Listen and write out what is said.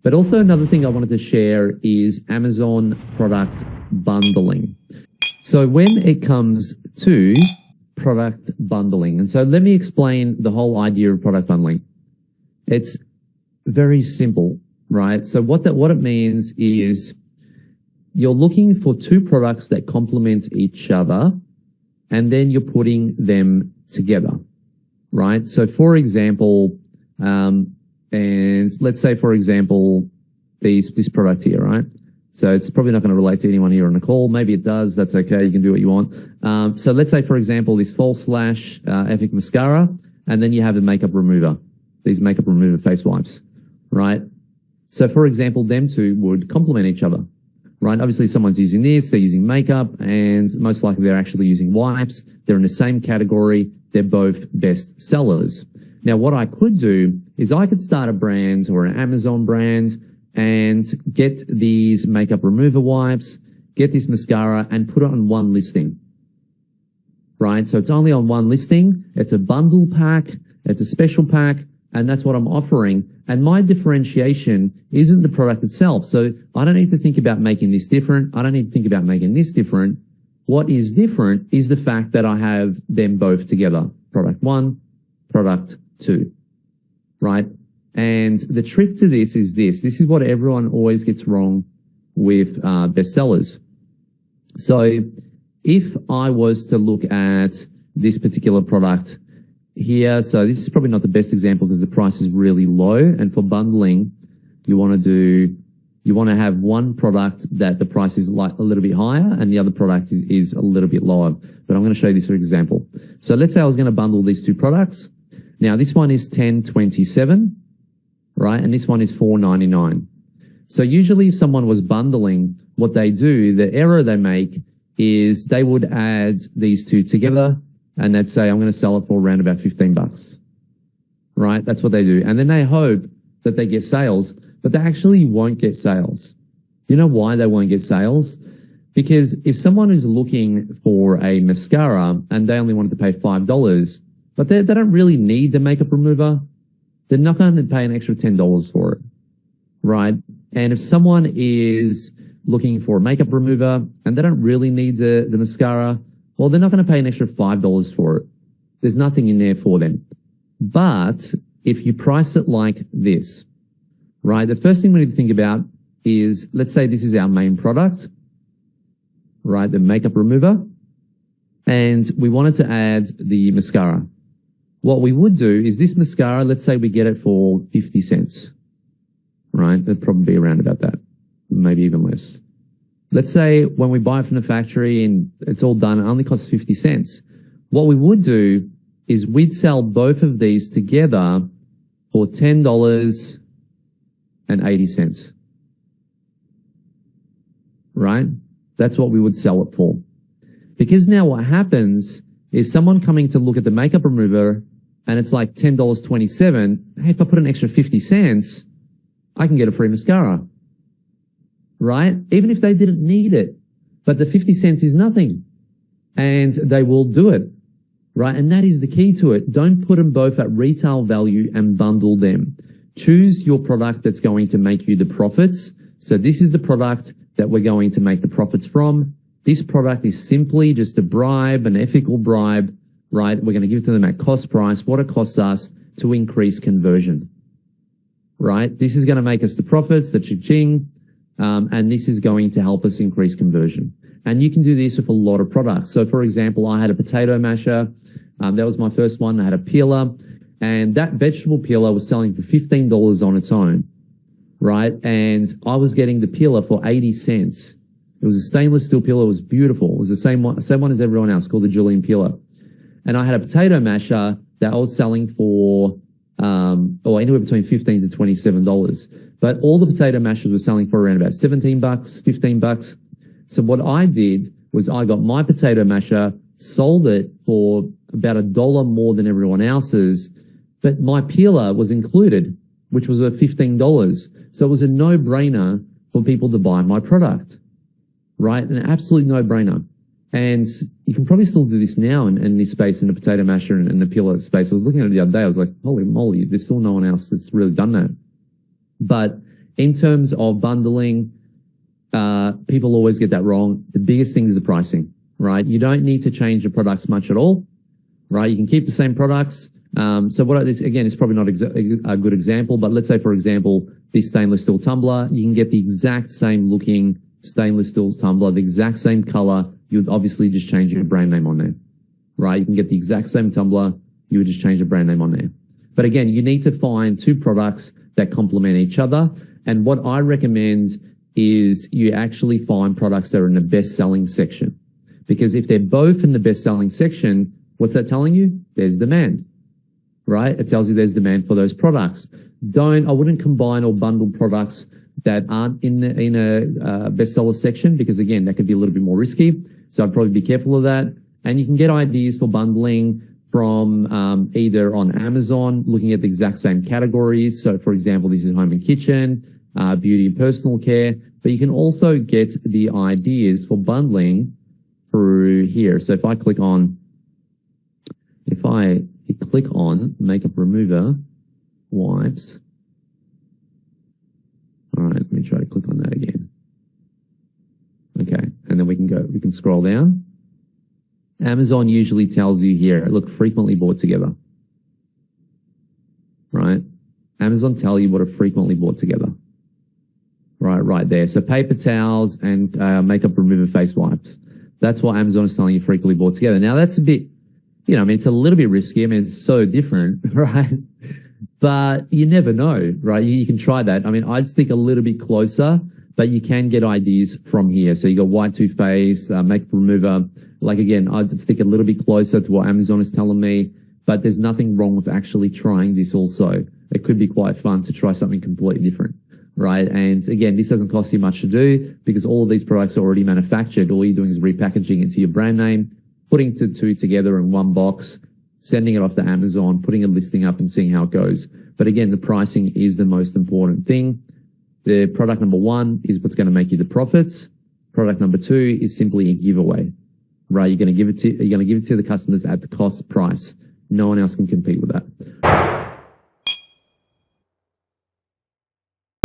But also another thing I wanted to share is Amazon product bundling. So when it comes to product bundling, and so let me explain the whole idea of product bundling. It's very simple, right? So what it means is you're looking for two products that complement each other, and then you're putting them together, right? So for example, and let's say, for example, this product here, right? So it's probably not going to relate to anyone here on the call. Maybe it does. That's okay. You can do what you want. So let's say, for example, this False Lash Epic Mascara, and then you have a makeup remover, these makeup remover face wipes, right? So for example, them two would complement each other, right? Obviously, someone's using this, they're using makeup, and most likely they're actually using wipes. They're in the same category. They're both best sellers. Now, what I could do is I could start a brand or an Amazon brand and get these makeup remover wipes, get this mascara, and put it on one listing, right? So it's only on one listing. It's a bundle pack. It's a special pack, and that's what I'm offering. And my differentiation isn't the product itself. So I don't need to think about making this different. I don't need to think about making this different. What is different is the fact that I have them both together. Product one, product two, right? And the trick to this is this. This is what everyone always gets wrong with bestsellers. So if I was to look at this particular product here, so this is probably not the best example because the price is really low. And for bundling, you want to have one product that the price is like a little bit higher and the other product is a little bit lower. But I'm going to show you this for example. So let's say I was going to bundle these two products. Now this one is $10.27, right? And this one is $4.99. So usually if someone was bundling, what they do, the error they make is they would add these two together and they'd say, I'm going to sell it for around about $15, right? That's what they do. And then they hope that they get sales, but they actually won't get sales. You know why they won't get sales? Because if someone is looking for a mascara and they only wanted to pay $5, but they don't really need the makeup remover, they're not going to pay an extra $10 for it, right? And if someone is looking for a makeup remover and they don't really need the mascara, well, they're not going to pay an extra $5 for it. There's nothing in there for them. But if you price it like this, right, the first thing we need to think about is, let's say this is our main product, right, the makeup remover, and we wanted to add the mascara. What we would do is this mascara, let's say we get it for 50 cents, right? It'd probably be around about that, maybe even less. Let's say when we buy it from the factory and it's all done, it only costs 50 cents. What we would do is we'd sell both of these together for $10.80, right? That's what we would sell it for. Because now what happens is someone coming to look at the makeup remover and it's like $10.27. Hey, if I put an extra 50 cents, I can get a free mascara, right? Even if they didn't need it, but the 50 cents is nothing and they will do it, right? And that is the key to it. Don't put them both at retail value and bundle them. Choose your product that's going to make you the profits. So this is the product that we're going to make the profits from. This product is simply just a bribe, an ethical bribe, right? We're going to give it to them at cost price, what it costs us to increase conversion, right? This is going to make us the profits, the cha-ching, and this is going to help us increase conversion. And you can do this with a lot of products. So for example, I had a potato masher. That was my first one. I had a peeler, and that vegetable peeler was selling for $15 on its own, right? And I was getting the peeler for 80 cents. It was a stainless steel peeler. It was beautiful. It was the same one as everyone else, called the Julian peeler. And I had a potato masher that I was selling for, anywhere between $15 to $27. But all the potato mashers were selling for around about $17, $15. So what I did was I got my potato masher, sold it for about $1 more than everyone else's, but my peeler was included, which was $15. So it was a no-brainer for people to buy my product, right? An absolute no-brainer. And you can probably still do this now in this space, in the potato masher and the peeler space. I was looking at it the other day. I was like, holy moly, there's still no one else that's really done that. But in terms of bundling, people always get that wrong. The biggest thing is the pricing, right? You don't need to change the products much at all, right? You can keep the same products. So what this again is probably not a good example, but let's say, for example, this stainless steel tumbler, you can get the exact same looking stainless steel tumbler, the exact same color. You would obviously just change your brand name on there, right? You can get the exact same tumbler. You would just change the brand name on there. But again, you need to find two products that complement each other. And what I recommend is you actually find products that are in the best selling section, because if they're both in the best selling section, what's that telling you? There's demand, right? It tells you there's demand for those products. I wouldn't combine or bundle products that aren't in a bestseller section, because again, that could be a little bit more risky. So I'd probably be careful of that. And you can get ideas for bundling from either on Amazon, looking at the exact same categories. So for example, this is home and kitchen, beauty and personal care, but you can also get the ideas for bundling through here. So if I click on makeup remover wipes. All right, let me try to click on that again. Okay, and then we can scroll down. Amazon usually tells you here, look, frequently bought together, right? Amazon tell you what are frequently bought together, right there. So paper towels and makeup remover face wipes. That's what Amazon is telling you frequently bought together. Now that's a bit, I mean, it's a little bit risky. I mean, it's so different, right? But you never know, right? You can try that. I mean, I'd stick a little bit closer, but you can get ideas from here. So you got white toothpaste, makeup remover. Like again, I'd stick a little bit closer to what Amazon is telling me, but there's nothing wrong with actually trying this also. It could be quite fun to try something completely different, right? And again, this doesn't cost you much to do, because all of these products are already manufactured. All you're doing is repackaging it to your brand name, putting the two together in one box, sending it off to Amazon, putting a listing up and seeing how it goes. But again, the pricing is the most important thing. The product number one is what's going to make you the profits. Product number two is simply a giveaway, right? You're going to give it to the customers at the cost price. No one else can compete with that.